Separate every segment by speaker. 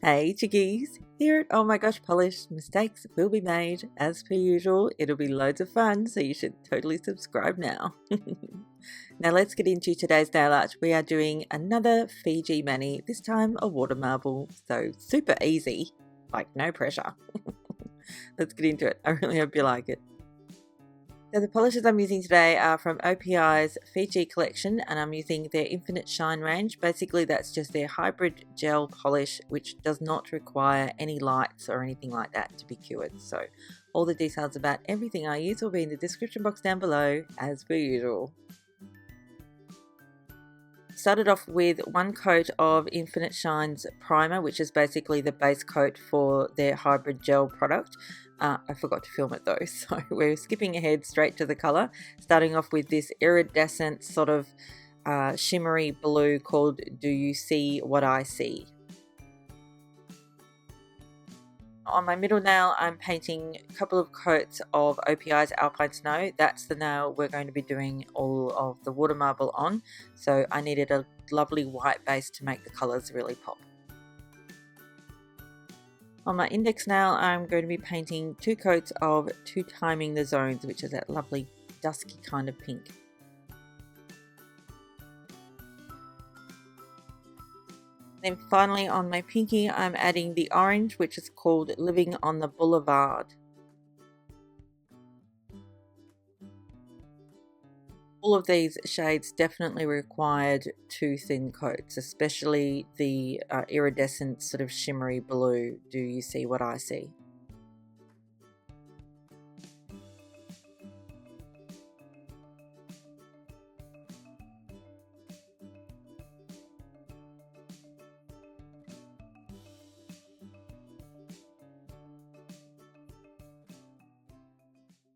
Speaker 1: Hey chickies! Here at Oh My Gosh Polish, mistakes will be made. As per usual, it'll be loads of fun, so you should totally subscribe now. Now let's get into today's nail art. We are doing another Fiji mani, this time a water marble, so super easy, like no pressure. Let's get into it. I really hope you like it. So the polishes I'm using today are from OPI's Fiji collection, and I'm using their Infinite Shine range. Basically that's just their hybrid gel polish, which does not require any lights or anything like that to be cured. So all the details about everything I use will be in the description box down below, as per usual. Started off with one coat of Infinite Shine's primer, which is basically the base coat for their hybrid gel product. I forgot to film it though, so we're skipping ahead straight to the colour, starting off with this iridescent sort of shimmery blue called Do You See What I See? On my middle nail, I'm painting a couple of coats of OPI's Alpine Snow. That's the nail we're going to be doing all of the water marble on, so I needed a lovely white base to make the colours really pop. On my index nail, I'm going to be painting two coats of Two Timing the Zones, which is that lovely dusky kind of pink. Then finally on my pinky, I'm adding the orange, which is called Living on the BULA-VARD. All of these shades definitely required two thin coats, especially the iridescent sort of shimmery blue. Do you see what I see?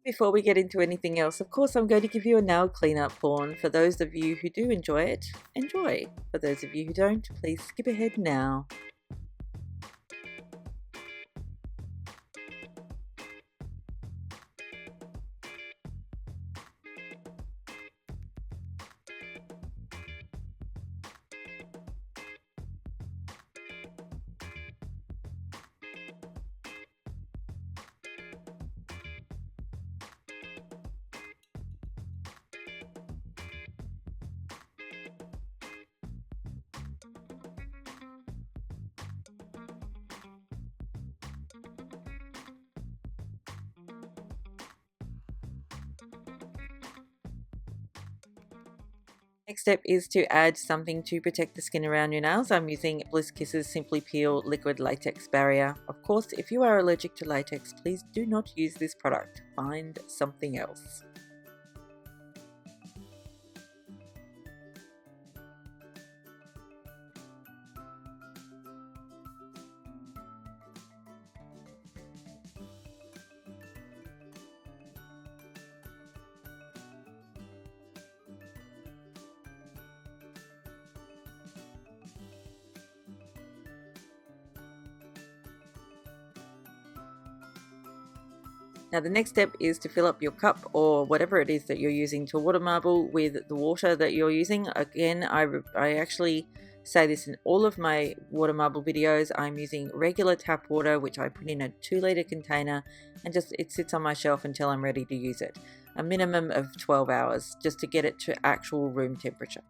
Speaker 1: Before we get into anything else, of course, I'm going to give you a nail cleanup porn. For those of you who do enjoy it, enjoy. For those of you who don't, please skip ahead now. Next step is to add something to protect the skin around your nails. I'm using Bliss Kisses Simply Peel Liquid Latex Barrier. Of course, if you are allergic to latex, please do not use this product. Find something else. Now the next step is to fill up your cup or whatever it is that you're using to water marble with the water that you're using. Again, I actually say this in all of my water marble videos. I'm using regular tap water, which I put in a 2-litre container, and just it sits on my shelf until I'm ready to use it. A minimum of 12 hours just to get it to actual room temperature.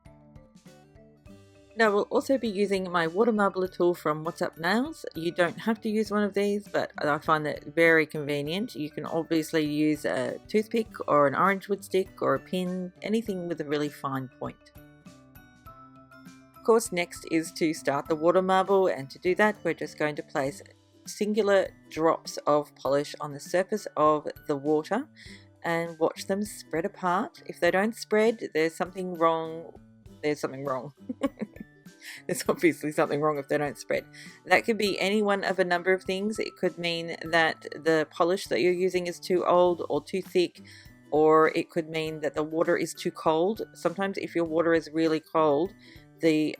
Speaker 1: Now we'll also be using my water marbler tool from What's Up Nails. You don't have to use one of these, but I find that very convenient. You can obviously use a toothpick or an orange wood stick or a pin, anything with a really fine point. Of course, next is to start the water marble, and to do that we're just going to place singular drops of polish on the surface of the water and watch them spread apart. If they don't spread, there's something wrong. There's something wrong. There's obviously something wrong if they don't spread. That could be any one of a number of things. It could mean that the polish that you're using is too old or too thick, or it could mean that the water is too cold. Sometimes if your water is really cold, the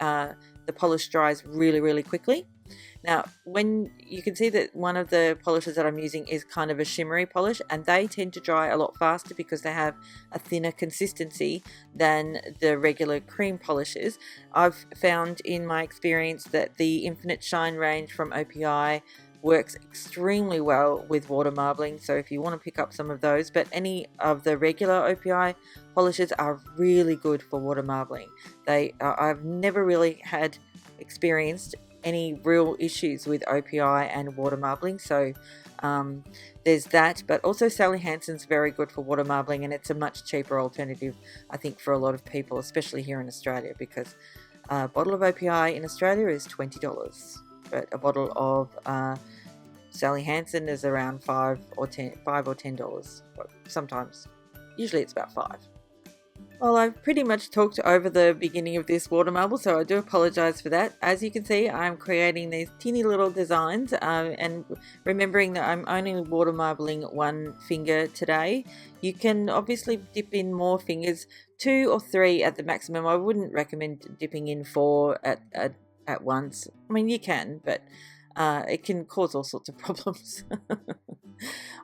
Speaker 1: the polish dries really, really quickly. Now, when you can see that one of the polishes that I'm using is kind of a shimmery polish, and they tend to dry a lot faster because they have a thinner consistency than the regular cream polishes. I've found in my experience that the Infinite Shine range from OPI works extremely well with water marbling, so if you want to pick up some of those, but any of the regular OPI polishes are really good for water marbling. I've never really had experienced any real issues with OPI and water marbling, so there's that. But also Sally Hansen's very good for water marbling, and it's a much cheaper alternative, I think, for a lot of people, especially here in Australia, because a bottle of OPI in Australia is $20, but a bottle of Sally Hansen is around $5 or $10. Sometimes, usually it's about $5. Well, I've pretty much talked over the beginning of this water marble, so I do apologize for that. As you can see, I'm creating these teeny little designs, and remembering that I'm only water marbling one finger today. You can obviously dip in more fingers, 2 or 3 at the maximum. I wouldn't recommend dipping in 4 at once. I mean, you can, but it can cause all sorts of problems.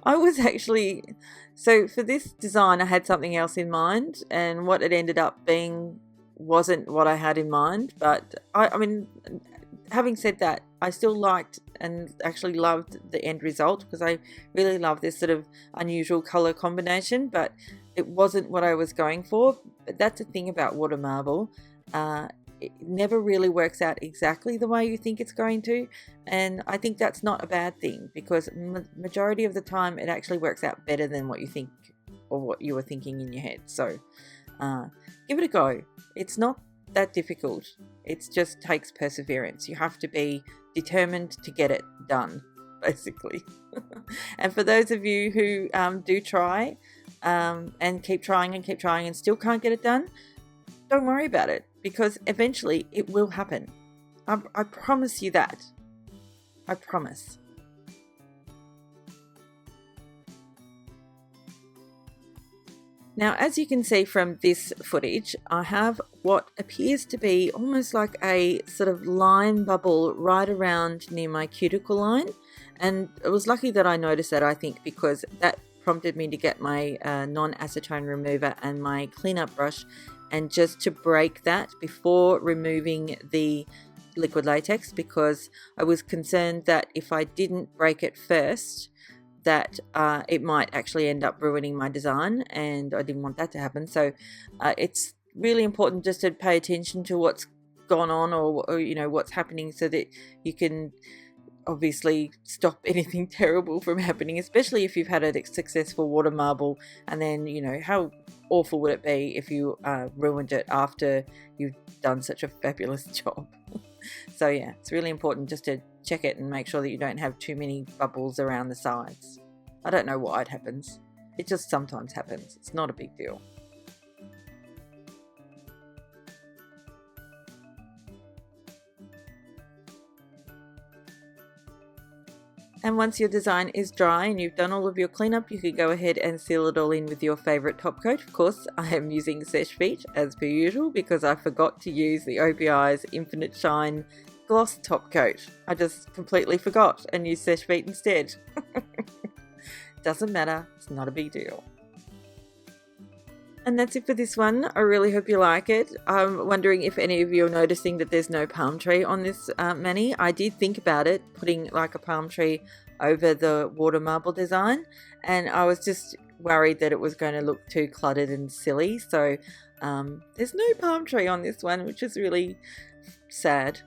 Speaker 1: I was actually, so for this design I had something else in mind, and what it ended up being wasn't what I had in mind, but I mean, having said that, I still liked and actually loved the end result, because I really love this sort of unusual color combination, but it wasn't what I was going for. But that's the thing about water marble, it never really works out exactly the way you think it's going to, and I think that's not a bad thing, because majority of the time it actually works out better than what you think or what you were thinking in your head. So give it a go. It's not that difficult. It just takes perseverance. You have to be determined to get it done, basically. And for those of you who do try and keep trying and still can't get it done, don't worry about it, because eventually it will happen. I promise you that. I promise. Now, as you can see from this footage, I have what appears to be almost like a sort of line bubble right around near my cuticle line. And it was lucky that I noticed that, I think, because that prompted me to get my non-acetone remover and my cleanup brush, and just to break that before removing the liquid latex, because I was concerned that if I didn't break it first, that it might actually end up ruining my design, and I didn't want that to happen. So it's really important just to pay attention to what's gone on, or you know, what's happening, so that you can obviously stop anything terrible from happening, especially if you've had a successful water marble, and then, you know, how awful would it be if you ruined it after you've done such a fabulous job. So yeah, it's really important just to check it and make sure that you don't have too many bubbles around the sides. I don't know why it happens. It just sometimes happens. It's not a big deal. And once your design is dry and you've done all of your cleanup, you can go ahead and seal it all in with your favourite top coat. Of course, I am using Seche Vite as per usual, because I forgot to use the OPI's Infinite Shine gloss top coat. I just completely forgot and used Seche Vite instead. Doesn't matter, it's not a big deal. And that's it for this one. I really hope you like it. I'm wondering if any of you are noticing that there's no palm tree on this mani. I did think about it, putting like a palm tree over the water marble design, and I was just worried that it was going to look too cluttered and silly. So there's no palm tree on this one, which is really sad.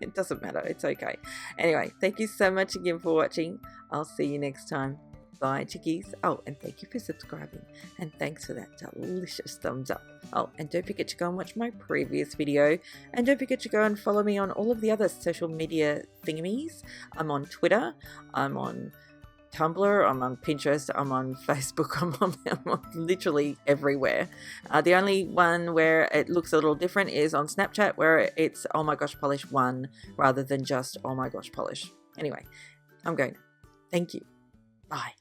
Speaker 1: It doesn't matter, it's okay. Anyway, thank you so much again for watching. I'll see you next time. Bye, chickies. Oh, and thank you for subscribing, and thanks for that delicious thumbs up. Oh, and don't forget to go and watch my previous video, and don't forget to go and follow me on all of the other social media thingamies. I'm on Twitter, I'm on Tumblr, I'm on Pinterest, I'm on Facebook, I'm on literally everywhere. The only one where it looks a little different is on Snapchat, where it's Oh My Gosh Polish 1 rather than just Oh My Gosh Polish. Anyway, I'm going. Thank you. Bye.